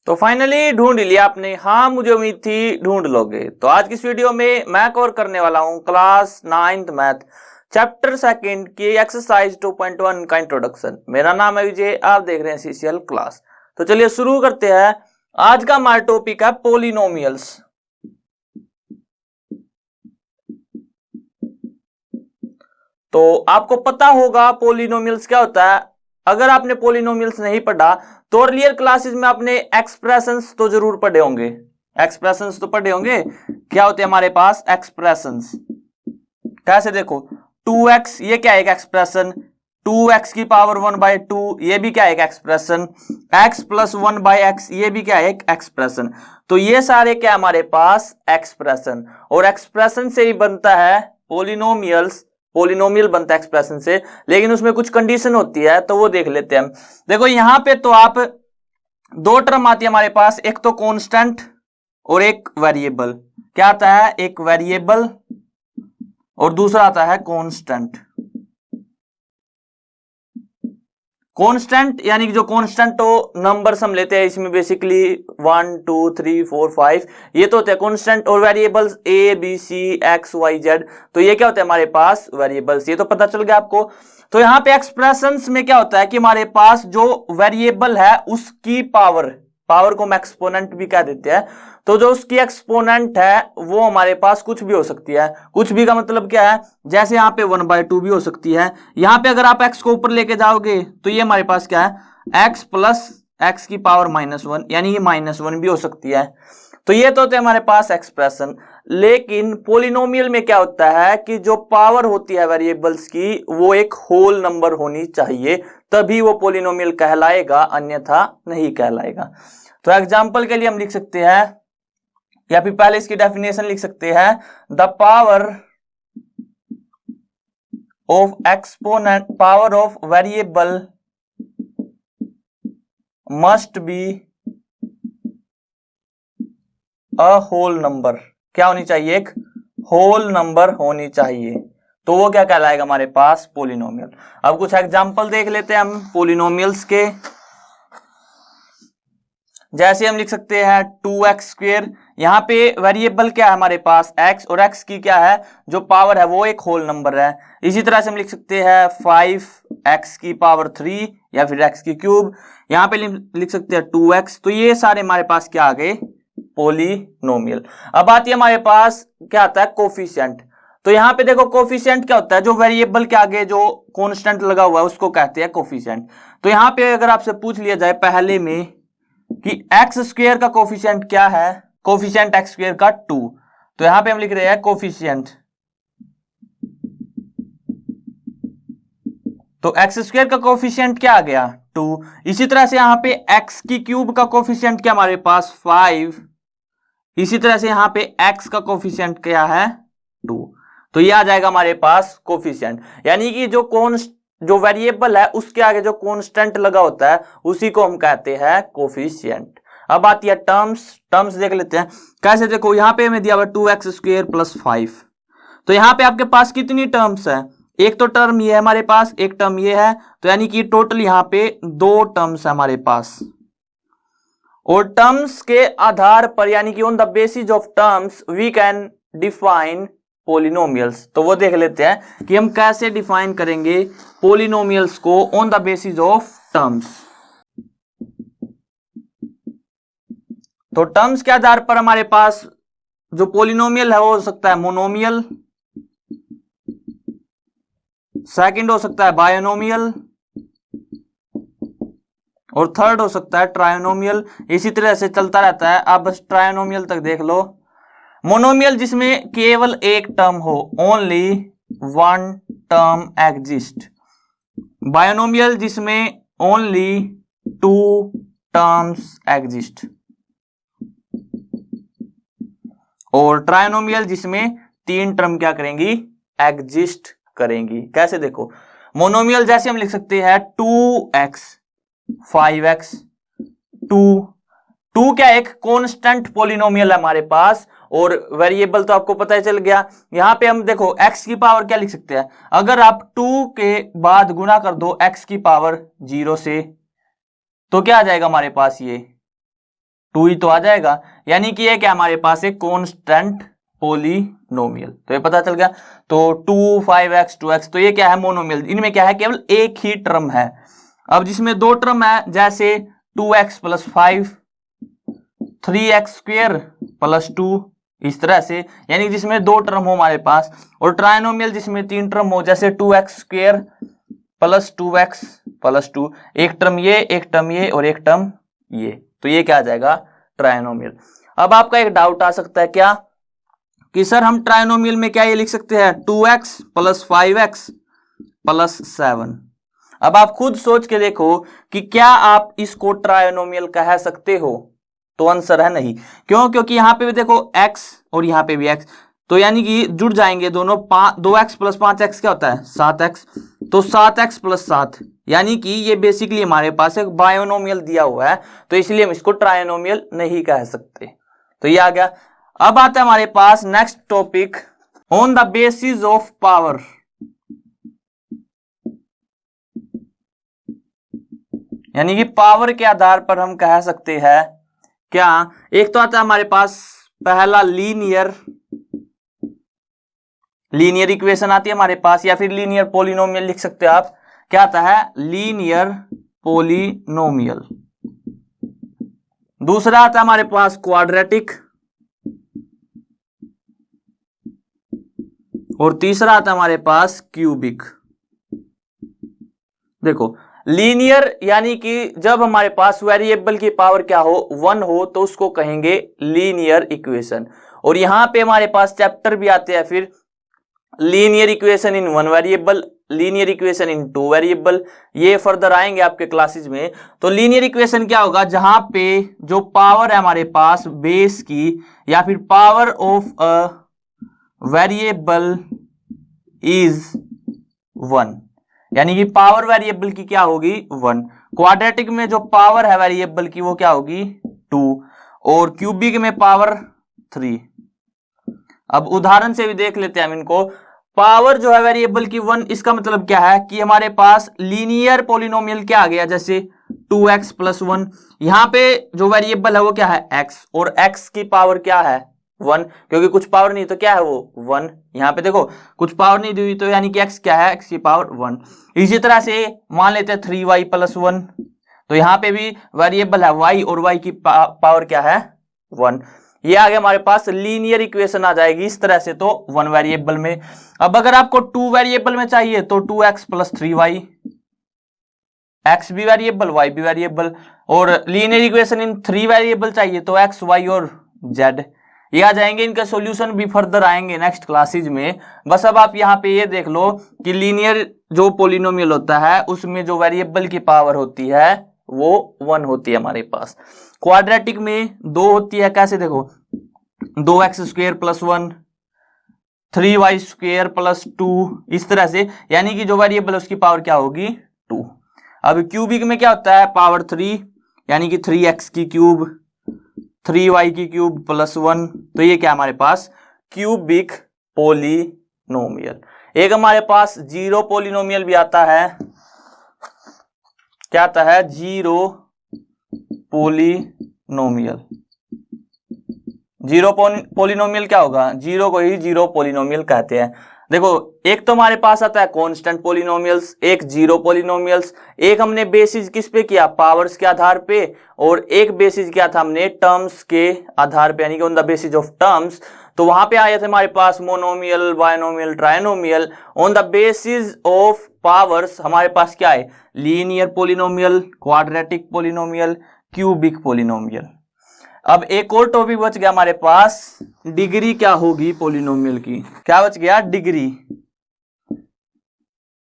तो फाइनली ढूंढ लिया आपने। हाँ, मुझे उम्मीद थी ढूंढ लोगे। तो आज की इस वीडियो में मैं कवर करने वाला हूं class 9th math chapter second की एक्सरसाइज 2.1 का इंट्रोडक्शन। मेरा नाम है विजय, आप देख रहे हैं सीसीएल क्लास। तो चलिए शुरू करते हैं। आज का हमारा टॉपिक है पोलिनोमियल्स। तो आपको पता होगा पोलिनोमियल्स क्या होता है। अगर आपने पोलिनोमियल्स नहीं पढ़ा तो अर्लियर क्लासेस में आपने एक्सप्रेशंस तो जरूर पढ़े होंगे। एक्सप्रेशंस तो पढ़े होंगे। क्या होते हैं हमारे पास एक्सप्रेशंस? कैसे देखो, 2x ये क्या है एक एक्सप्रेशन, 2x की पावर 1/2 ये भी क्या है एक एक्सप्रेशन, x प्लस 1/x ये भी क्या है एक एक्सप्रेशन। तो ये सारे क्या हमारे पास एक्सप्रेशन, और एक्सप्रेशन से ही बनता है पोलिनोमियल्स। पोलिनोमियल बनता है एक्सप्रेशन से, लेकिन उसमें कुछ कंडीशन होती है तो वो देख लेते हैं हम। देखो यहां पे तो आप दो टर्म आती है हमारे पास, एक तो कांस्टेंट और एक वेरिएबल। क्या आता है? एक वेरिएबल और दूसरा आता है कांस्टेंट। कांस्टेंट यानी कि जो कांस्टेंट हो नंबर्स हम लेते हैं इसमें बेसिकली 1 2 3 4 5 ये तो होते हैं कांस्टेंट, और variables A B C X Y Z, तो ये क्या होता है हमारे पास वेरिएबल्स। ये तो पता चल गया आपको। तो यहां पे एक्सप्रेशंस में क्या होता है कि हमारे पास जो वेरिएबल है उसकी पावर को हम एक्सपोनेंट भी कह देते हैं। तो जो उसकी एक्सपोनेंट है वो हमारे पास कुछ भी हो सकती है। कुछ भी का मतलब क्या है? जैसे यहाँ पे 1/2 भी हो सकती है। यहाँ पे अगर आप x को ऊपर लेके जाओगे तो ये हमारे पास क्या है, x प्लस x की पावर -1, यानी ये -1 भी हो सकती है। तो ये तो होते हैं हमारे पास एक्सप्रेशन। लेकिन पोलिनोमियल में क्या होता है कि जो पावर होती है वेरिएबल्स की वो एक होल नंबर होनी चाहिए, तभी वो पोलिनोमियल कहलाएगा, अन्यथा नहीं कहलाएगा। तो एग्जांपल के लिए हम लिख सकते हैं, या फिर पहले इसकी डेफिनेशन लिख सकते हैं, the power of variable must be a whole number. क्या होनी चाहिए? एक होल नंबर होनी चाहिए, तो वो क्या कहलाएगा हमारे पास पोलिनोमियल। अब कुछ एग्जांपल देख लेते हैं हम पोलिनोमियल्स के। जैसे हम लिख सकते हैं 2x²। यहां पे वेरिएबल क्या है हमारे पास x, और x की क्या है जो पावर है वो एक होल नंबर है। इसी तरह से हम लिख सकते हैं 5x की पावर 3 या फिर x की क्यूब। यहां पे लिख सकते हैं 2x। तो ये सारे हमारे पास क्या आ गए? पोलिनोमियल। अब आती है हमारे पास क्या आता है कोफिशिएंट। तो यहां पे देखो कोफिशिएंट क्या होता है, जो वेरिएबल के आगे जो कांस्टेंट लगा हुआ है उसको कहते हैं कोफिशिएंट। तो यहां पे अगर आपसे पूछ लिया जाए पहले में कि x² का कोफिशिएंट क्या है, कोफिशिएंट x² का 2, तो यहां पे हम लिख रहे हैं कोफिशिएंट। तो x² का कोफिशिएंट क्या आ गया? 2। इसी तरह से यहां पे x की क्यूब का कोफिशिएंट क्या हमारे पास? 5। इसी तरह से यहां पे x का कोफिशिएंट क्या है? 2। तो ये आ जाएगा हमारे पास कोफिशिएंट, यानी कि जो वेरिएबल है उसके आगे जो कांस्टेंट लगा होता है उसी को हम कहते हैं कोफिशिएंट। अब आती है टर्म्स देख लेते हैं कैसे। देखो यहां पे हमें दिया हुआ 2x² + 5। तो यहां पे आपके पास कितनी टर्म्स है? एक तो टर्म ये है हमारे पास, एक टर्म ये है, तो यानी कि टोटल यहां पे 2 टर्म्स है हमारे पास। और टर्म्स के आधार पर यानी कि on the basis of terms we can define polynomials. तो वो देख लेते हैं कि हम कैसे डिफाइन करेंगे पोलिनोमियल्स को on the basis of terms. तो टर्म्स के आधार पर हमारे पास जो पोलिनोमियल है वो हो सकता है मोनोमियल, सेकंड हो सकता है बायनोमियल, और थर्ड हो सकता है ट्रायनोमियल। इसी तरह से चलता रहता है, आप बस ट्रायनोमियल तक देख लो। मोनोमियल जिसमें केवल एक टर्म हो, only one term exist. Binomial जिसमें ओनली 2 टर्म्स एग्जिस्ट, और ट्रायनोमियल जिसमें 3 टर्म क्या करेंगी? एग्जिस्ट करेंगी। कैसे देखो, मोनोमियल जैसे हम लिख सकते हैं 2x 5x 2 क्या एक कांस्टेंट पोलिनोमियल है हमारे पास, और वेरिएबल तो आपको पता ही चल गया। यहां पे हम देखो x की पावर क्या लिख सकते हैं, अगर आप 2 के बाद गुणा कर दो x की पावर 0 से तो क्या आ जाएगा हमारे पास? ये 2 ही तो आ जाएगा, यानी कि ये क्या हमारे पास एक कांस्टेंट पोलिनोमियल। तो ये पता चल गया। तो 2 5x 2x, तो ये क्या है मोनोमियल, इनमें क्या है केवल एक ही टर्म है। अब जिसमें दो टर्म है जैसे 2x plus 5, 3x square plus 2, इस तरह से, यानी जिसमें दो टर्म हो हमारे पास। और ट्राइनोमियल जिसमें तीन टर्म हो, जैसे 2x square plus 2x plus 2, एक टर्म ये, एक टर्म ये और एक टर्म ये, तो ये क्या आ जाएगा ट्राइनोमियल। अब आपका एक डाउट आ सकता है क्या कि सर हम ट्राइनोमियल में क्या ये लिख सकते हैं 2x प्लस 5x प्लस 7। अब आप खुद सोच के देखो कि क्या आप इसको ट्राइनोमियल कह सकते हो, तो आंसर है नहीं। क्यों? क्योंकि यहां पे भी देखो x और यहां पे भी x, तो यानी कि जुड़ जाएंगे दोनों। 2x प्लस 5x क्या होता है 7x, तो 7x प्लस 7, यानी कि ये बेसिकली हमारे पास एक बायोनोमियल दिया हुआ है, तो इसलिए हम इसको ट्राइनोमियल नहीं कह सकते। तो ये आ गया। अब आता है हमारे पास next topic, on the basis of power. यानी कि पावर के आधार पर हम कह सकते हैं क्या, एक तो आता है हमारे पास पहला लीनियर इक्वेशन आती है हमारे पास, या फिर लीनियर पोलिनोमियल लिख सकते हो आप। क्या आता है लीनियर पोलिनोमियल। दूसरा आता है हमारे पास क्वाड्रेटिक, और तीसरा आता है हमारे पास क्यूबिक। देखो लीनियर यानी कि जब हमारे पास वेरिएबल की पावर क्या हो 1 हो, तो उसको कहेंगे लीनियर इक्वेशन। और यहां पे हमारे पास चैप्टर भी आते हैं फिर, linear equation in 1 variable, linear equation in 2 variable, ये फर्दर आएंगे आपके क्लासेस में। तो लीनियर इक्वेशन क्या होगा, जहां पे जो पावर है हमारे पास बेस की, या फिर power of a variable is 1, यानी कि पावर वेरिएबल की क्या होगी 1। क्वाड्रेटिक में जो पावर है वेरिएबल की वो क्या होगी 2, और क्यूबिक में पावर 3। अब उदाहरण से भी देख लेते हैं हम इनको। पावर जो है वेरिएबल की 1, इसका मतलब क्या है कि हमारे पास लीनियर पोलिनोमियल क्या आ गया, जैसे 2x प्लस 1, यहां पे जो वेरिएबल है वो क्या है x, और x की पावर क्या है 1, क्योंकि कुछ पावर नहीं तो क्या है वो 1। यहां पे देखो कुछ पावर नहीं दी हुई, तो यानी कि x क्या है, x की पावर 1। इसी तरह से मान लेते हैं 3y प्लस 1, तो यहां पे भी वेरिएबल है y, और y की पावर क्या है 1। ये आगे हमारे पास लीनियर इक्वेशन आ जाएगी इस तरह से, तो 1 वेरिएबल में। अब अगर आपको 2 वेरिएबल में चाहिए तो 2x प्लस 3y, x भी वेरिएबल y भी वेरिएबल। और लीनियर इक्वेशन इन 3 वेरिएबल चाहिए तो x y और z, ये आ जाएंगे। इनका सॉल्यूशन भी फर्दर आएंगे नेक्स्ट क्लासेज में। बस अब आप यहाँ पे ये देख लो कि लीनियर जो पोलिनोमियल होता है उसमें जो वेरिएबल की पावर होती है वो 1 होती है हमारे पास। क्वाड्रेटिक में 2 होती है, कैसे देखो 2x square plus 1, 3y square plus 2, इस तरह से, यानी कि जो वेरिएबल है उसकी पावर क्या होगी 2। अब क्यूबिक में क्या होता है पावर 3, यानी कि 3x की क्यूब, 3y की क्यूब प्लस 1, तो ये क्या हमारे पास क्यूबिक पोलिनोमियल। एक हमारे पास जीरो पोलिनोमियल भी आता है, क्या आता है जीरो पोलिनोमियल। जीरो पोलिनोमियल क्या होगा, जीरो को ही जीरो पोलिनोमियल कहते हैं। देखो एक तो हमारे पास आता है कांस्टेंट पोलिनोमियल्स, एक जीरो पोलिनोमियल्स। एक हमने बेसिस किस पे किया पावर्स के आधार पे, और एक बेसिस किया था हमने टर्म्स के आधार पे, यानी कि on the basis of terms. तो वहां पे आए थे हमारे पास monomial, binomial, trinomial. On the basis of powers हमारे पास क्या है linear polynomial, quadratic polynomial, cubic polynomial. अब एक और टॉपिक बच गया हमारे पास, डिग्री क्या होगी पोलिनोमियल की, क्या बच गया डिग्री।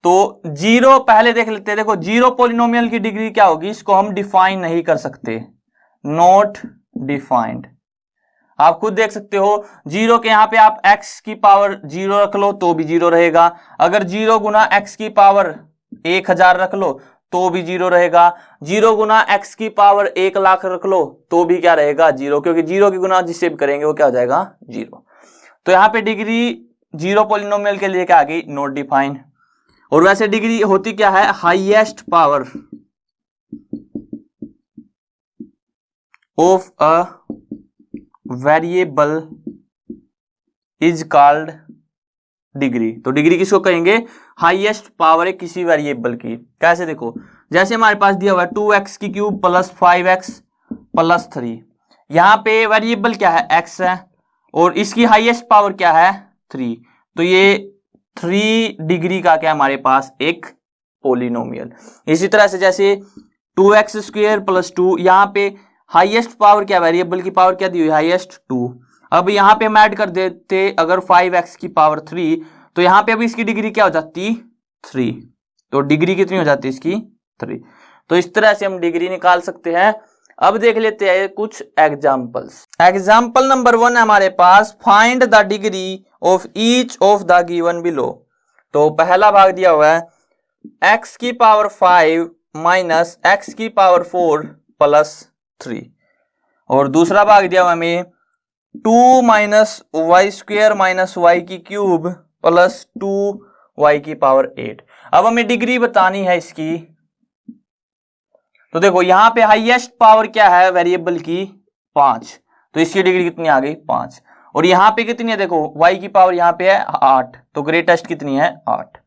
तो जीरो पहले देख लेते हैं। देखो जीरो पोलिनोमियल की डिग्री क्या होगी, इसको हम डिफाइन नहीं कर सकते, नॉट डिफाइंड। आप खुद देख सकते हो जीरो के यहां पे आप x की पावर 0 रख लो तो भी 0 रहेगा, अगर 0 गुना x की पावर 1000 रख लो तो भी 0 रहेगा, 0 गुना x की पावर 1 लाख रख लो तो भी क्या रहेगा 0, क्योंकि 0 की गुना जिससे भी करेंगे वो क्या हो जाएगा 0। तो यहाँ पे डिग्री जीरो पोलिनोमियल के लिए क्या आ गई नॉट डिफाइंड। और वैसे डिग्री होती क्या है highest power of a variable is called degree. तो डिग्री किसको कहेंगे? हाईएस्ट पावर है किसी वेरिएबल की। कैसे? देखो, जैसे हमारे पास दिया हुआ है 2x की क्यूब प्लस 5x प्लस 3, यहां पे वेरिएबल क्या है? x है, और इसकी हाईएस्ट पावर क्या है? 3। तो ये 3 डिग्री का क्या हमारे पास? एक पोलिनोमियल। इसी तरह से जैसे 2x स्क्वायर प्लस 2, यहां पे हाईएस्ट पावर क्या? वेरिएबल की पावर क्या दी हुई? हाईएस्ट 2। अब यहां पे हम ऐड कर देते अगर 5x की पावर 3, तो यहां पे अभी इसकी डिग्री क्या हो जाती? 3। तो डिग्री कितनी हो जाती है इसकी? 3। तो इस तरह से हम डिग्री निकाल सकते हैं। अब देख लेते हैं कुछ एग्जांपल्स। एग्जांपल नंबर 1 है हमारे पास, find the degree of each of the given below. तो पहला भाग दिया हुआ है x की पावर 5 माइनस x की पावर 4 प्लस 3, और दूसरा भाग दिया हुआ हमें 2 minus y square minus y की क्यूब प्लस 2y की पावर 8। अब हमें डिग्री बतानी है इसकी। तो देखो, यहां पे हाईएस्ट पावर क्या है वेरिएबल की? 5। तो इसकी डिग्री कितनी आ गई? 5। और यहां पे कितनी है? देखो, y की पावर यहां पे है 8, तो ग्रेटेस्ट कितनी है? 8।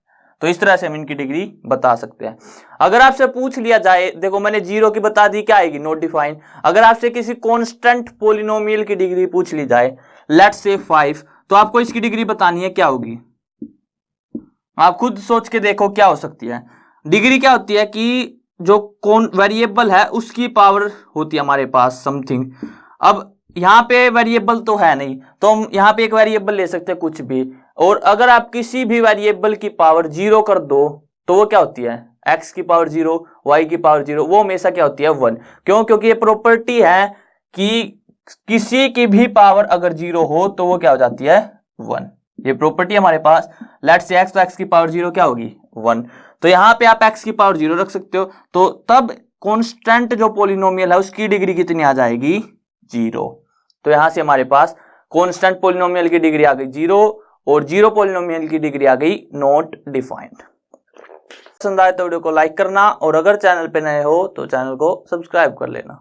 तो इस तरह से हम इनकी डिग्री बता सकते हैं। अगर आपसे पूछ लिया जाए, देखो मैंने 0 की बता दी, क्या आएगी? Not defined. अगर आपसे किसी कांस्टेंट पोलिनोमियल की डिग्री पूछ ली जाए, लेट्स से 5, तो आपको इसकी डिग्री बतानी है, क्या होगी? आप खुद सोच के देखो क्या हो सकती है। डिग्री क्या होती है कि जो कौन वेरिएबल है उसकी पावर होती है हमारे पास समथिंग। अब यहाँ पे वेरिएबल तो है नहीं, तो हम यहाँ पे एक वेरिएबल ले सकते हैं कुछ भी, और अगर आप किसी भी वेरिएबल की पावर 0 कर दो तो वो क्या होती है? x की पावर 0, y की पावर 0, वो हमेशा क्या होती है? 1। क्यों? क्योंकि ये प्रॉपर्टी है कि किसी की भी पावर अगर 0 हो तो वो क्या हो जाती है? 1। ये प्रॉपर्टी हमारे पास। लेट्स से x, तो x की पावर 0 क्या होगी? 1। तो यहां पे आप x की पावर 0 रख सकते हो, तो तब कांस्टेंट जो पोलिनोमियल है उसकी डिग्री कितनी आ जाएगी? 0। तो यहां से हमारे पास कांस्टेंट पोलिनोमियल की डिग्री आ गई 0, और 0 पोलिनोमियल की डिग्री आ गई नॉट डिफाइंड। पसंद आए तो वीडियो को लाइक करना, और अगर चैनल पे नए हो तो चैनल को सब्सक्राइब कर लेना।